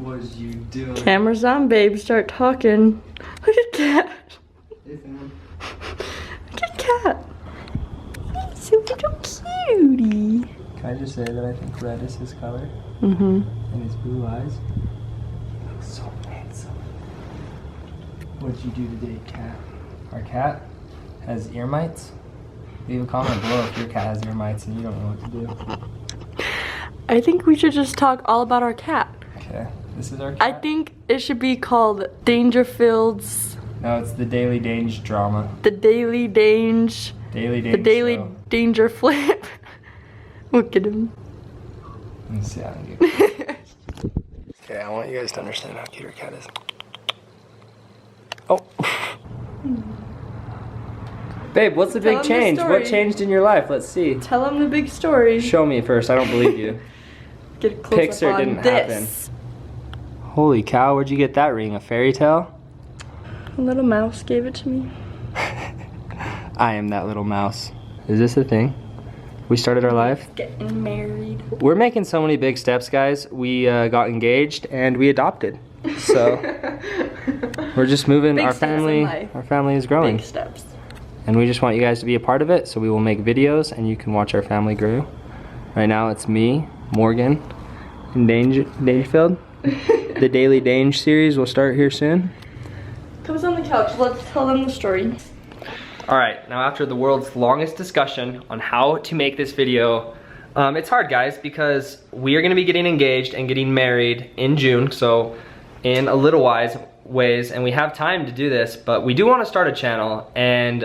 was you doing? Camera's on, babe. Start talking. Look at Cat. Hey, fam. Look at Cat. He's so little cutie. Can I just say that I think red is his color? Mm-hmm. And his blue eyes? He looks so handsome. What'd you do today, Cat? Our cat has ear mites. Leave a comment below if your cat has ear mites and you don't know what to do. I think we should just talk all about our cat. Okay, this is our cat. I think it should be called Dangerfield's. No, it's the Daily Dange drama. The Daily Dange. Daily Dange The Daily show. Danger Flip. Look at him. Let me see how I get. Okay, I want you guys to understand how cute our cat is. Oh. Babe, what's the Tell big him the change? story. What changed in your life? Let's see. Tell him the big story. Show me first. I don't believe you. Get a close Pixar up on didn't this. Holy cow, where'd you get that ring? A fairy tale? A little mouse gave it to me. I am that little mouse. Is this a thing? We started our life? Getting married. We're making so many big steps, guys. We got engaged and we adopted. So we're just moving. Big Our steps in family, life. our family is growing. Big steps. And we just want you guys to be a part of it, so we will make videos and you can watch our family grow. Right now it's me, Morgan, and Dangerfield. The Daily Dange series will start here soon. Comes on the couch. Let's tell them the story. Alright, now after the world's longest discussion on how to make this video, it's hard, guys, because we are going to be getting engaged and getting married in June, so in a little ways, and we have time to do this, but we do want to start a channel, and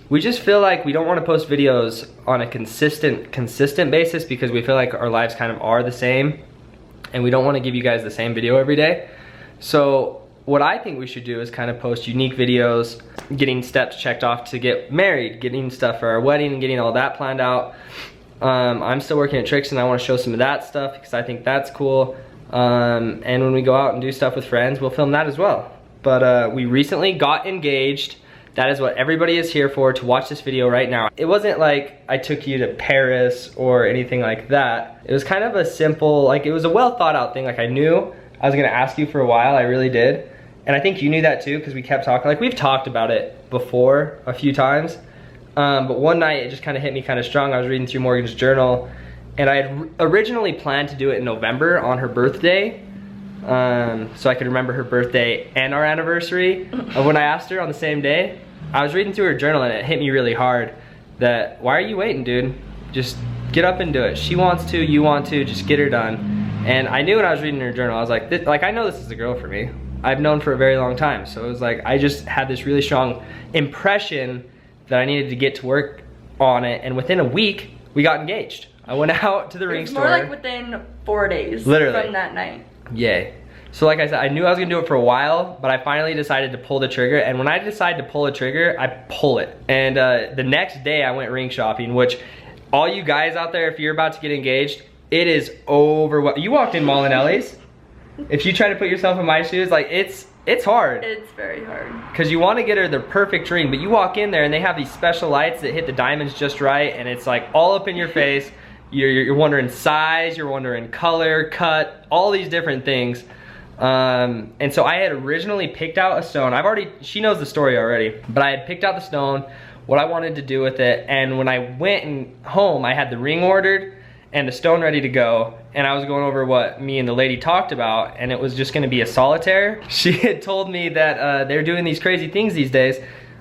we just feel like we don't want to post videos on a consistent basis because we feel like our lives kind of are the same, and we don't want to give you guys the same video every day. So what I think we should do is kind of post unique videos, getting steps checked off to get married, getting stuff for our wedding, and getting all that planned out. I'm still working at Tricks and I want to show some of that stuff because I think that's cool. And when we go out and do stuff with friends, we'll film that as well. But we recently got engaged. That is what everybody is here for, to watch this video right now. It wasn't like I took you to Paris or anything like that. It was kind of a simple, like it was a well thought out thing. Like I knew I was gonna ask you for a while, I really did. And I think you knew that too, because we kept talking. Like we've talked about it before a few times. But one night it just kind of hit me kind of strong. I was reading through Morgan's journal and I had originally planned to do it in November on her birthday. So I could remember her birthday and our anniversary of when I asked her on the same day. I was reading through her journal and it hit me really hard that, why are you waiting, dude? Just get up and do it. She wants to, you want to, just get her done. And I knew when I was reading her journal, I was like, I know this is the girl for me. I've known for a very long time. So it was like, I just had this really strong impression that I needed to get to work on it. And within a week, we got engaged. I went out to the ring store. More like within 4 days. Literally. From that night. Yay. So like I said, I knew I was gonna do it for a while, but I finally decided to pull the trigger. And when I decide to pull a trigger, I pull it. And the next day I went ring shopping, which all you guys out there, if you're about to get engaged, it is over. You walked in Molinelli's. If you try to put yourself in my shoes, like it's hard. It's very hard. Because you want to get her the perfect ring, but you walk in there and they have these special lights that hit the diamonds just right, and it's like all up in your face. You're wondering size, you're wondering color, cut, all these different things. And so I had originally picked out a stone. She knows the story already, but I had picked out the stone, what I wanted to do with it, and when I went home, I had the ring ordered and the stone ready to go, and I was going over what me and the lady talked about, and it was just gonna be a solitaire. She had told me that they're doing these crazy things these days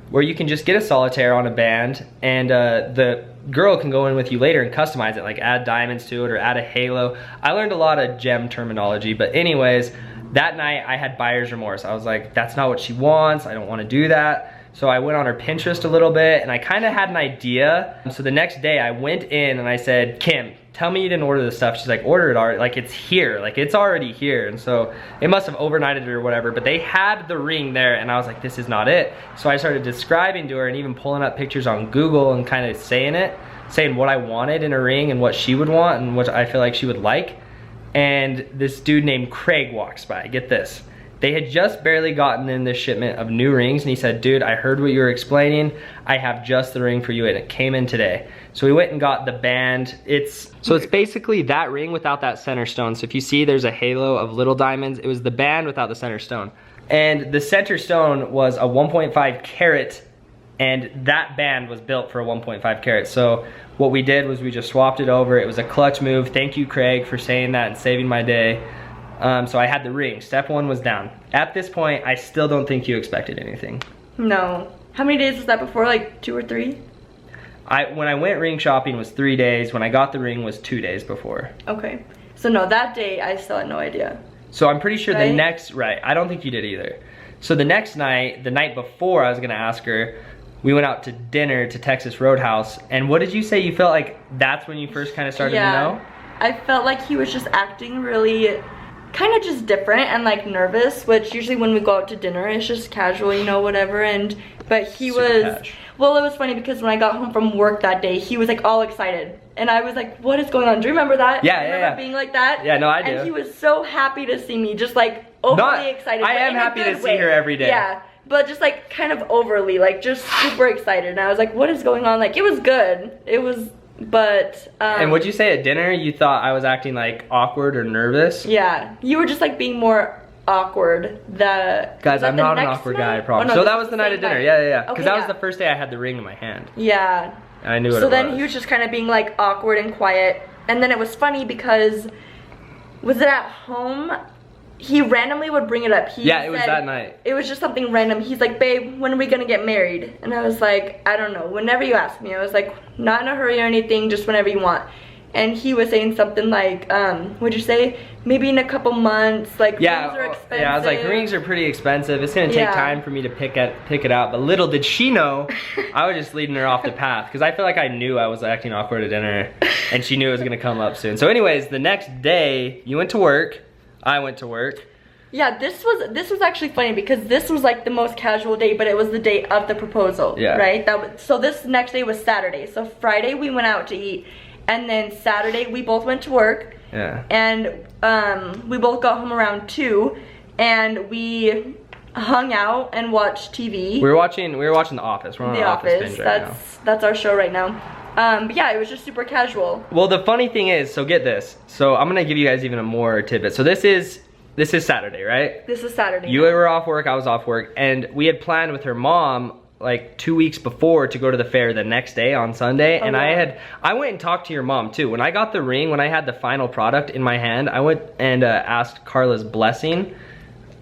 where you can just get a solitaire on a band, and the girl can go in with you later and customize it, like add diamonds to it or add a halo. I learned a lot of gem terminology, but anyways, that night I had buyer's remorse. I was like, that's not what she wants, I don't wanna do that. So I went on her Pinterest a little bit and I kind of had an idea. So the next day I went in and I said, Kim, tell me you didn't order the stuff. She's like, order it already, like it's here, like it's already here. And so it must have overnighted it or whatever, but they had the ring there and I was like, this is not it. So I started describing to her and even pulling up pictures on Google and kind of saying what I wanted in a ring and what she would want and what I feel like she would like. And this dude named Craig walks by, get this. They had just barely gotten in this shipment of new rings, and he said, dude, I heard what you were explaining. I have just the ring for you, and it came in today. So we went and got the band. So it's basically that ring without that center stone. So if you see there's a halo of little diamonds, it was the band without the center stone. And the center stone was a 1.5 carat, and that band was built for a 1.5 carat. So what we did was we just swapped it over. It was a clutch move. Thank you, Craig, for saying that and saving my day. So I had the ring. Step one was down. At this point, I still don't think you expected anything. No. How many days was that before? Like 2 or 3? When I went ring shopping was 3 days. When I got the ring was 2 days before. Okay. So no, that day I still had no idea. So I'm pretty sure right? the next, right, I don't think you did either. So the next night, the night before I was gonna ask her, we went out to dinner to Texas Roadhouse. And what did you say? You felt like that's when you first kind of started to know? I felt like he was just acting really kind of just different and like nervous, which usually when we go out to dinner it's just casual, you know, whatever. But he was, well, it was funny because when I got home from work that day, he was like all excited. And I was like, what is going on? Do you remember that? Yeah, do you remember being like that? Yeah, no, I do. And he was so happy to see me, just like overly excited. I am happy to see her every day. Yeah, but just like kind of overly, like just super excited. And I was like, what is going on? Like, it was good. It was, but and what'd you say at dinner? You thought I was acting like awkward or nervous? Yeah, you were just like being more awkward. Guys, I'm not an awkward guy, I promise. Oh, no, so that was the night of dinner. Yeah. Because that was the first day I had the ring in my hand. Yeah. I knew what it was. So then he was just kind of being like awkward and quiet. And then it was funny because, was it at home? He randomly would bring it up. It was that night. It was just something random. He's like, babe, when are we gonna get married? And I was like, I don't know, whenever you ask me. I was like, not in a hurry or anything, just whenever you want. And he was saying something like, what'd you say? Maybe in a couple months, like rings are expensive. Yeah, I was like, rings are pretty expensive. It's gonna take time for me to pick it out. But little did she know, I was just leading her off the path. Because I feel like I knew I was acting awkward at dinner. And she knew it was gonna come up soon. So anyways, the next day, you went to work. I went to work. Yeah, this was actually funny because this was like the most casual day, but it was the day of the proposal, right? So this next day was Saturday. So Friday we went out to eat, and then Saturday we both went to work. Yeah. And we both got home around 2, and we hung out and watched TV. We were watching The Office. We're on The Office binge right now. That's our show right now. But yeah, it was just super casual. Well, the funny thing is, so get this. So I'm gonna give you guys even a more tidbit. So this is Saturday, right? This is Saturday. You were off work, I was off work, and we had planned with her mom like 2 weeks before to go to the fair the next day on Sunday. And I went and talked to your mom too. When I got the ring, when I had the final product in my hand, I went and asked Carla's blessing,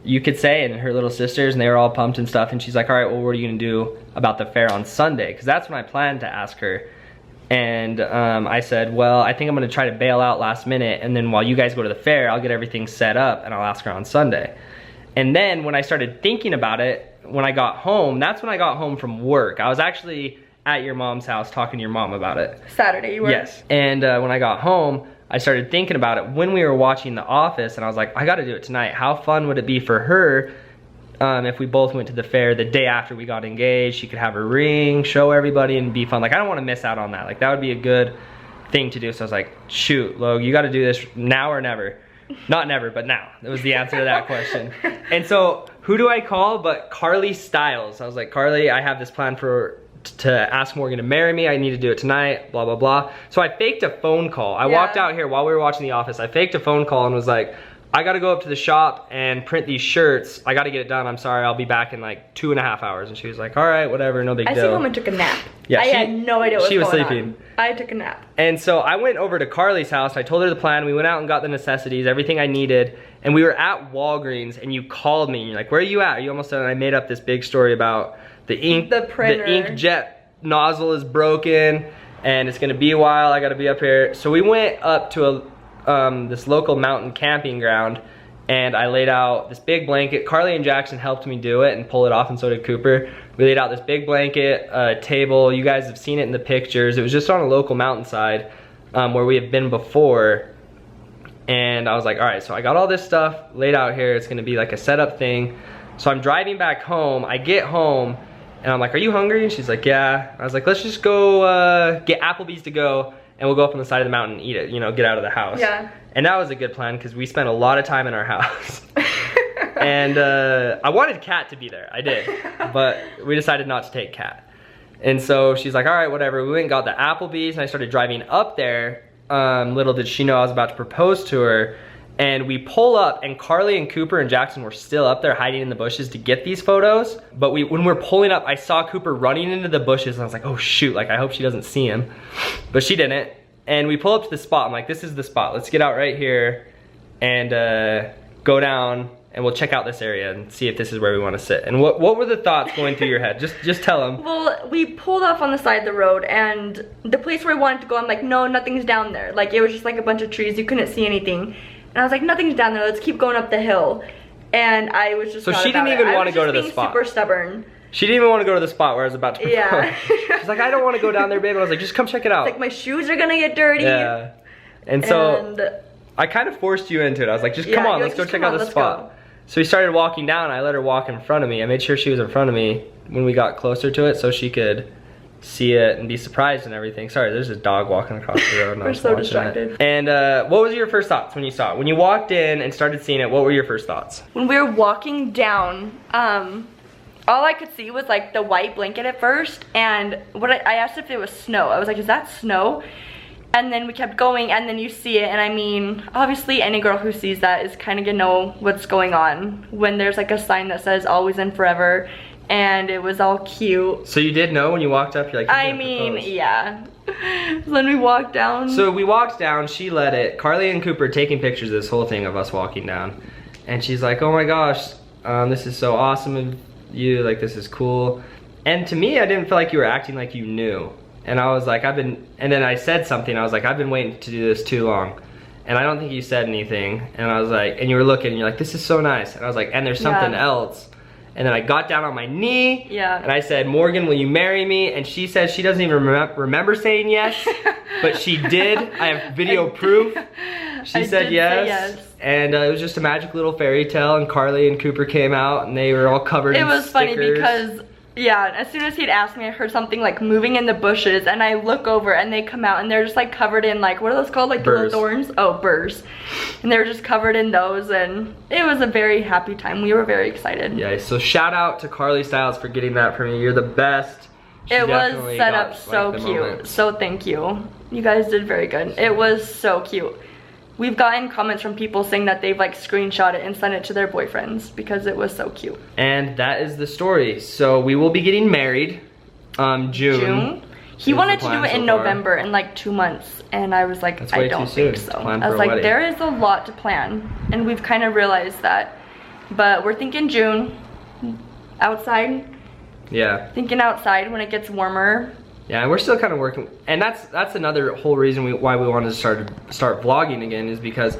you could say, and her little sisters, and they were all pumped and stuff. And she's like, all right, well, what are you gonna do about the fair on Sunday? Because that's when I planned to ask her. And I said, well, I think I'm gonna try to bail out last minute, and then while you guys go to the fair, I'll get everything set up and I'll ask her on Sunday. And then when I started thinking about it, when I got home, that's when I got home from work. I was actually at your mom's house talking to your mom about it. Saturday, you were? Yes. And when I got home, I started thinking about it when we were watching The Office, and I was like, I gotta do it tonight. How fun would it be for her if we both went to the fair the day after we got engaged? She could have her ring, show everybody, and be fun. Like, I don't wanna miss out on that. Like, that would be a good thing to do. So I was like, shoot, Logan, you gotta do this now or never. Not never, but now. That was the answer to that question. And so, who do I call but Carly Styles? I was like, Carly, I have this plan to ask Morgan to marry me. I need to do it tonight, blah, blah, blah. So I faked a phone call. I walked out here while we were watching The Office. I faked a phone call and was like, I gotta go up to the shop and print these shirts. I gotta get it done. I'm sorry, I'll be back in like 2.5 hours. And she was like, all right, whatever, no big deal. I think Mama took a nap. Yeah, I had no idea what was going on. She was sleeping. I took a nap. And so I went over to Carly's house. I told her the plan. We went out and got the necessities, everything I needed. And we were at Walgreens, and you called me. And you're like, where are you at? Are you almost done? And I made up this big story about the inkjet nozzle is broken, and it's gonna be a while. I gotta be up here. So we went up to this local mountain camping ground, and I laid out this big blanket. Carly and Jackson helped me do it and pull it off, and so did Cooper. We laid out this big blanket, table. You guys have seen it in the pictures. It was just on a local mountainside where we have been before. And I was like, all right, so I got all this stuff laid out here. It's gonna be like a setup thing. So I'm driving back home. I get home, and I'm like, are you hungry? And she's like, yeah. I was like, let's just go get Applebee's to go, and we'll go up on the side of the mountain and eat it, you know, get out of the house. Yeah. And that was a good plan because we spent a lot of time in our house. And I wanted Kat to be there, I did, but we decided not to take Kat. And so she's like, all right, whatever. We went and got the Applebee's and I started driving up there. Little did she know I was about to propose to her. And we pull up and Carly and Cooper and Jackson were still up there hiding in the bushes to get these photos. But when we're pulling up, I saw Cooper running into the bushes and I was like, oh shoot, like I hope she doesn't see him. But she didn't. And we pull up to the spot. I'm like, this is the spot. Let's get out right here and go down and we'll check out this area and see if this is where we want to sit. And what were the thoughts going through your head? Just tell them. Well, we pulled off on the side of the road and the place where we wanted to go, I'm like, no, nothing's down there. Like it was just like a bunch of trees. You couldn't see anything. And I was like, nothing's down there. Let's keep going up the hill. And I was just so she didn't even want to go to the spot. Super stubborn. She didn't even want to go to the spot where I was about to propose. Yeah. She's like, I don't want to go down there, babe. And I was like, just come check it out. It's like my shoes are gonna get dirty. Yeah. And so I kind of forced you into it. I was like, just come on, let's go check out the spot. So we started walking down. I let her walk in front of me. I made sure she was in front of me when we got closer to it so she could see it and be surprised and everything. Sorry, there's a dog walking across the road. And We're so distracted. And what was your first thoughts when you saw it? When you walked in and started seeing it, what were your first thoughts? When we were walking down, all I could see was like the white blanket at first, and I asked if it was snow. I was like, is that snow? And then we kept going, and then you see it, and I mean, obviously any girl who sees that is kind of gonna know what's going on when there's like a sign that says always and forever, and it was all cute. So you did know when you walked up, you're like, I mean, yeah. So then we walked down. So we walked down, she led it. Carly and Cooper taking pictures of this whole thing of us walking down. And she's like, oh my gosh, this is so awesome of you, like this is cool. And to me, I didn't feel like you were acting like you knew. And I was like, and then I said something, I was like, I've been waiting to do this too long. And I don't think you said anything. And I was like, and you were looking and you're like, this is so nice. And I was like, and there's something else. And then I got down on my knee and I said, Morgan, will you marry me? And she said she doesn't even remember saying yes, but she did. I have video proof. She said yes. And it was just a magic little fairy tale, and Carly and Cooper came out and they were all covered in stickers. It was funny because as soon as he'd asked me, I heard something like moving in the bushes, and I look over and they come out and they're just like covered in like, what are those called? Like the little thorns? Oh, burrs. And they were just covered in those, and it was a very happy time. We were very excited. Yeah, so shout out to Carly Styles for getting that for me. You're the best. It was set up so cute. So thank you. You guys did very good. It was so cute. We've gotten comments from people saying that they've like screenshot it and sent it to their boyfriends because it was so cute. And that is the story. So we will be getting married June. He wanted to do it in November, in like 2 months, and I was like, I don't think so. I was like, there is a lot to plan, and we've kind of realized that. But we're thinking June, outside. Yeah. Thinking outside when it gets warmer. Yeah, and we're still kind of working, and that's another whole reason why we wanted to start vlogging again, is because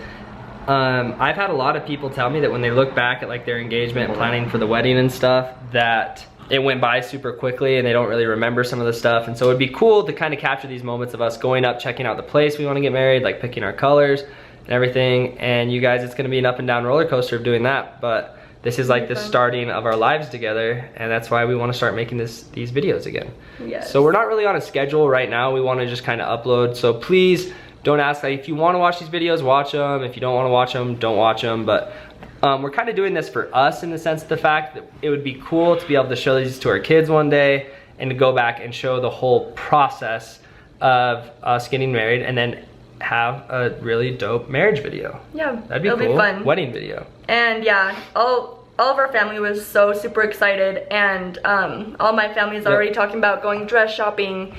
I've had a lot of people tell me that when they look back at like their engagement and planning for the wedding and stuff, that it went by super quickly and they don't really remember some of the stuff. And so it'd be cool to kind of capture these moments of us going up, checking out the place we want to get married, like picking our colors and everything. And you guys, it's going to be an up and down roller coaster of doing that, but this is like the starting of our lives together, and that's why we want to start making these videos again. Yes. So we're not really on a schedule right now. We want to just kind of upload. So please don't ask, like, if you want to watch these videos, watch them. If you don't want to watch them, don't watch them. But we're kind of doing this for us, in the sense of the fact that it would be cool to be able to show these to our kids one day and to go back and show the whole process of us getting married, and then have a really dope marriage video. Yeah, that'd be cool. It'll be fun. Wedding video. And yeah, all of our family was so super excited, and all my family is already talking about going dress shopping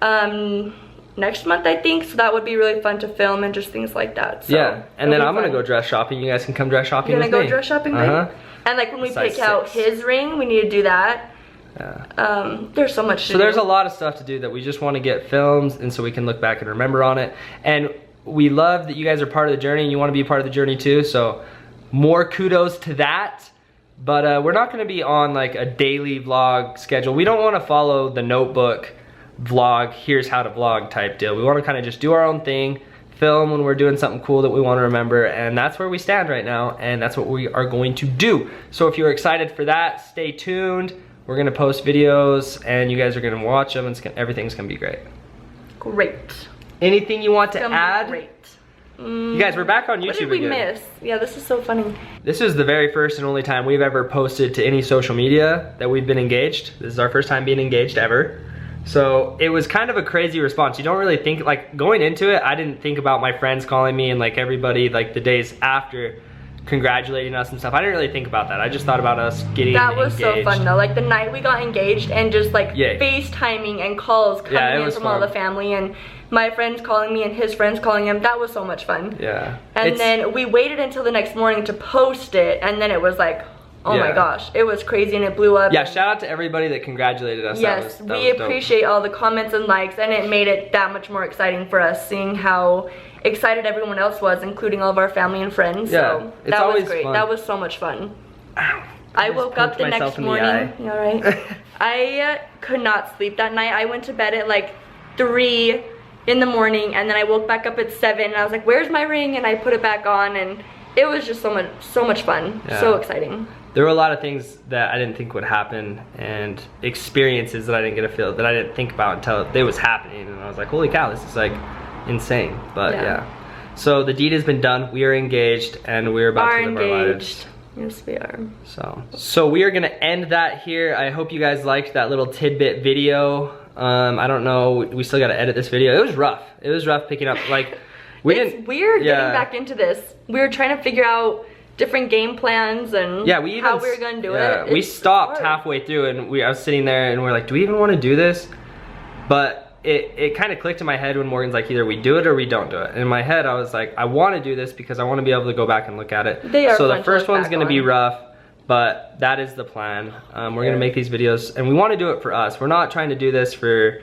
next month, I think. So that would be really fun to film and just things like that. So yeah, and then I'm gonna go dress shopping. You guys can come dress shopping with me. You're gonna go dress shopping with me? And like when we pick out his ring, we need to do that. Yeah. There's so much to do. There's a lot of stuff to do that we just want to get filmed, and so we can look back and remember on it. And we love that you guys are part of the journey and you want to be a part of the journey too, so more kudos to that. But we're not going to be on like a daily vlog schedule. We don't want to follow the notebook vlog, here's how to vlog type deal. We want to kind of just do our own thing, film when we're doing something cool that we want to remember, and that's where we stand right now, and that's what we are going to do. So if you're excited for that, stay tuned. We're gonna post videos and you guys are gonna watch them, and everything's gonna be great. Great. Anything you want to add? Great. You guys, we're back on YouTube What did we again. miss? Yeah, this is so funny. This is the very first and only time we've ever posted to any social media that we've been engaged. This is our first time being engaged ever. So it was kind of a crazy response. You don't really think, like going into it, I didn't think about my friends calling me and like everybody like the days after congratulating us and stuff. I didn't really think about that. I just thought about us getting engaged. That was so fun though. Like the night we got engaged and just like FaceTiming and calls coming in from all the family and my friends calling me and his friends calling him. That was so much fun. Yeah. And then we waited until the next morning to post it and then it was like, oh my gosh, it was crazy and it blew up. Yeah, shout out to everybody that congratulated us. Yes, we appreciate all the comments and likes and it made it that much more exciting for us seeing how excited everyone else was, including all of our family and friends. Yeah, so that was great. Fun. That was so much fun. I woke up the next morning. You all right? I could not sleep that night. I went to bed at like 3 in the morning and then I woke back up at 7 and I was like, where's my ring? And I put it back on and it was just so much fun. Yeah. So exciting. There were a lot of things that I didn't think would happen and experiences that I didn't get to feel, that I didn't think about until it was happening. And I was like, holy cow, this is like insane. But yeah. So the deed has been done. We are engaged and we're about to live our lives. Yes, we are. So we are gonna end that here. I hope you guys liked that little tidbit video. I don't know, we still gotta edit this video. It was rough. It was rough picking up, like, it's weird getting back into this. We were trying to figure out different game plans and how we were gonna do it. We stopped halfway through and I was sitting there and we're like, do we even want to do this? But it kind of clicked in my head when Morgan's like, either we do it or we don't do it. And in my head I was like, I want to do this because I want to be able to go back and look at it. So the first one's gonna be rough, but that is the plan. We're gonna make these videos and we want to do it for us. We're not trying to do this for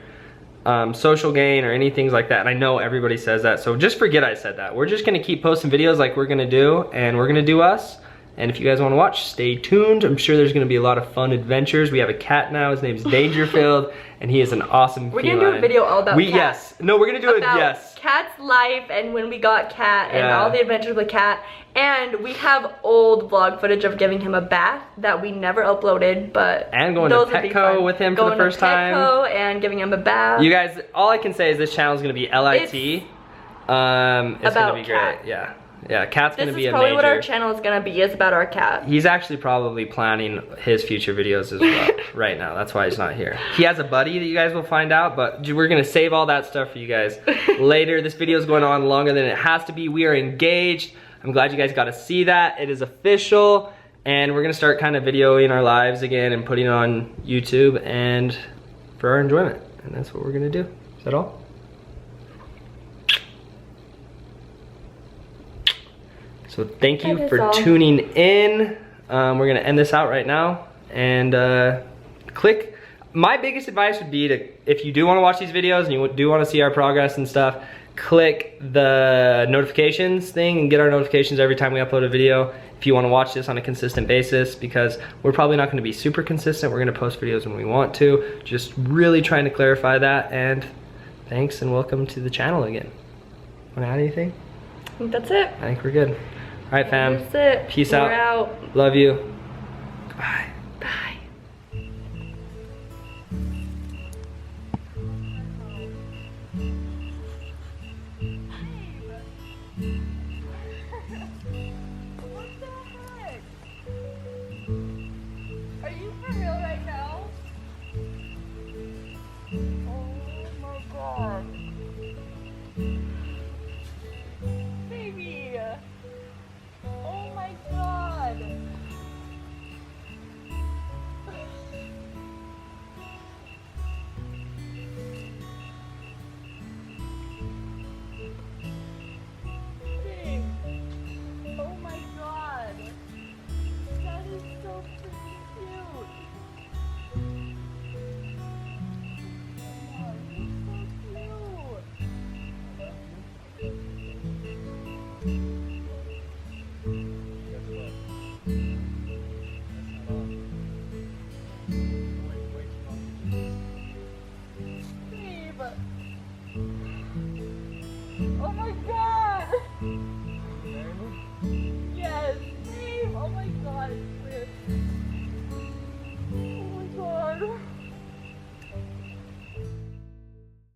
social gain or anything like that, and I know everybody says that, so just forget I said that. We're just gonna keep posting videos like we're gonna do, and we're gonna do us. And if you guys want to watch, stay tuned. I'm sure there's gonna be a lot of fun adventures. We have a cat now. His name's Dangerfield, and he is an awesome feline. We're gonna do a video all about Cat. Yes. No, we're gonna do about Cat's life and when we got Cat and all the adventures with Cat. And we have old vlog footage of giving him a bath that we never uploaded, but and going to Petco with him for the first time. Petco and giving him a bath. You guys, all I can say is this channel is gonna be LIT. It's gonna be great. Yeah. Yeah, Cat's gonna be a major. This is probably what our channel is gonna be, is about our cat. He's actually probably planning his future videos as well right now. That's why he's not here. He has a buddy that you guys will find out, but we're gonna save all that stuff for you guys later. This video is going on longer than it has to be. We are engaged. I'm glad you guys got to see that. It is official, and we're gonna start kind of videoing our lives again and putting it on YouTube and for our enjoyment. And that's what we're gonna do. Is that all? So thank you for tuning in. We're gonna end this out right now and click. My biggest advice would be to, if you do wanna watch these videos and you do wanna see our progress and stuff, click the notifications thing and get our notifications every time we upload a video if you wanna watch this on a consistent basis, because we're probably not gonna be super consistent. We're gonna post videos when we want to. Just really trying to clarify that, and thanks and welcome to the channel again. Wanna add anything? I think that's it. I think we're good. All right, fam. That's it. Peace out. We're out. Love you. Bye. Bye. What the heck? Are you for real right now? Oh my god. Baby. Oh my god. Babe. Oh my god. That is so freaking cute. Oh, you're so cute. Babe. Oh my god!